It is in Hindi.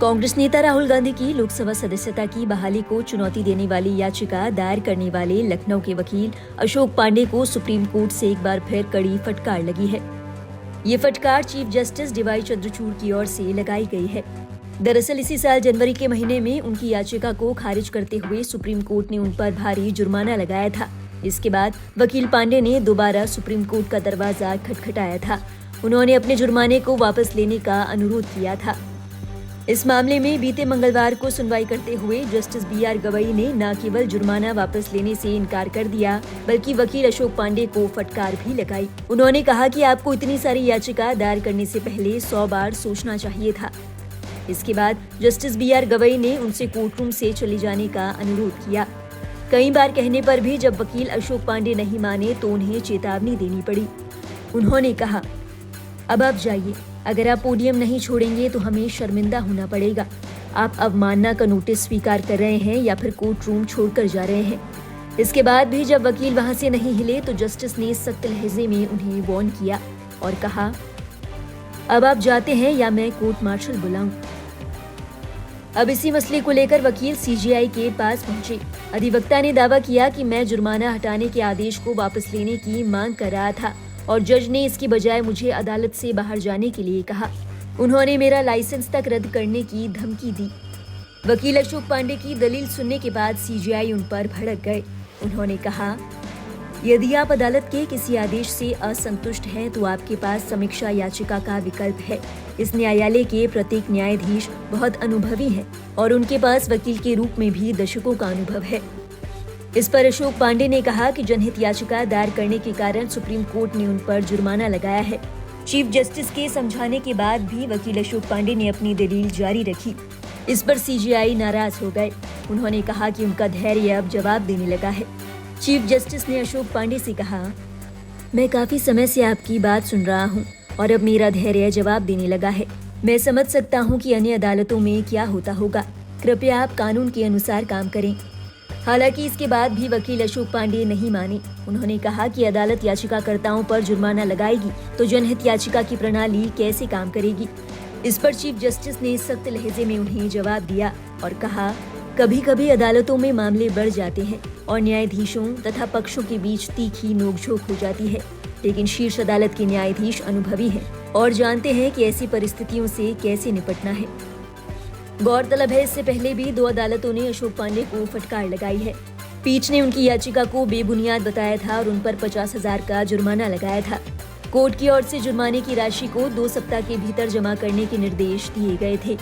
कांग्रेस नेता राहुल गांधी की लोकसभा सदस्यता की बहाली को चुनौती देने वाली याचिका दायर करने वाले लखनऊ के वकील अशोक पांडे को सुप्रीम कोर्ट से एक बार फिर कड़ी फटकार लगी है। ये फटकार चीफ जस्टिस डीवाई चंद्रचूड़ की ओर से लगाई गई है। दरअसल इसी साल जनवरी के महीने में उनकी याचिका को खारिज करते हुए सुप्रीम कोर्ट ने उन पर भारी जुर्माना लगाया था। इसके बाद वकील पांडे ने दोबारा सुप्रीम कोर्ट का दरवाजा खटखटाया था। उन्होंने अपने जुर्माने को वापस लेने का अनुरोध किया था। इस मामले में बीते मंगलवार को सुनवाई करते हुए जस्टिस BR गवई ने न केवल जुर्माना वापस लेने से इनकार कर दिया, बल्कि वकील अशोक पांडे को फटकार भी लगाई। उन्होंने कहा कि आपको इतनी सारी याचिका दायर करने से पहले 100 बार सोचना चाहिए था। इसके बाद जस्टिस BR गवई ने उनसे कोर्टरूम से चले जाने का अनुरोध किया। कई बार कहने पर भी जब वकील अशोक पांडे नहीं माने तो उन्हें चेतावनी देनी पड़ी। उन्होंने कहा, अब आप जाइए, अगर आप पोडियम नहीं छोड़ेंगे तो हमें शर्मिंदा होना पड़ेगा। आप अवमानना का नोटिस स्वीकार कर रहे हैं या फिर कोर्ट रूम छोड़कर जा रहे हैं। इसके बाद भी जब वकील वहां से नहीं हिले तो जस्टिस ने सख्त लहजे में उन्हें वार्न किया और कहा, अब आप जाते हैं या मैं कोर्ट मार्शल बुलाऊं। अब इसी मसले को लेकर वकील CJI के पास पहुंचे। अधिवक्ता ने दावा किया कि मैं जुर्माना हटाने के आदेश को वापस लेने की मांग कर रहा था और जज ने इसकी बजाय मुझे अदालत से बाहर जाने के लिए कहा। उन्होंने मेरा लाइसेंस तक रद्द करने की धमकी दी। वकील अशोक पांडे की दलील सुनने के बाद CJI उन पर भड़क गए। उन्होंने कहा, यदि आप अदालत के किसी आदेश से असंतुष्ट हैं तो आपके पास समीक्षा याचिका का विकल्प है। इस न्यायालय के प्रत्येक न्यायाधीश बहुत अनुभवी हैं और उनके पास वकील के रूप में भी दशकों का अनुभव है। इस पर अशोक पांडे ने कहा कि जनहित याचिका दायर करने के कारण सुप्रीम कोर्ट ने उन पर जुर्माना लगाया है। चीफ जस्टिस के समझाने के बाद भी वकील अशोक पांडे ने अपनी दलील जारी रखी। इस पर CJI नाराज हो गए। उन्होंने कहा कि उनका धैर्य अब जवाब देने लगा है। चीफ जस्टिस ने अशोक पांडे से कहा, मैं काफी समय से आपकी बात सुन रहा हूँ और अब मेरा धैर्य जवाब देने लगा है। मैं समझ सकता हूँ कि अन्य अदालतों में क्या होता होगा। कृपया आप कानून के अनुसार काम करें। हालांकि इसके बाद भी वकील अशोक पांडे नहीं माने। उन्होंने कहा कि अदालत याचिकाकर्ताओं पर जुर्माना लगाएगी तो जनहित याचिका की प्रणाली कैसे काम करेगी। इस पर चीफ जस्टिस ने सख्त लहजे में उन्हें जवाब दिया और कहा, कभी कभी अदालतों में मामले बढ़ जाते हैं और न्यायाधीशों तथा पक्षों के बीच तीखी नोकझोंक हो जाती है, लेकिन शीर्ष अदालत के न्यायाधीश अनुभवी हैं और जानते हैं कि ऐसी परिस्थितियों से कैसे निपटना है। गौरतलब है, इससे पहले भी 2 अदालतों ने अशोक पांडे को फटकार लगाई है। पीठ ने उनकी याचिका को बेबुनियाद बताया था और उन पर 50,000 का जुर्माना लगाया था। कोर्ट की ओर से जुर्माने की राशि को 2 सप्ताह के भीतर जमा करने के निर्देश दिए गए थे।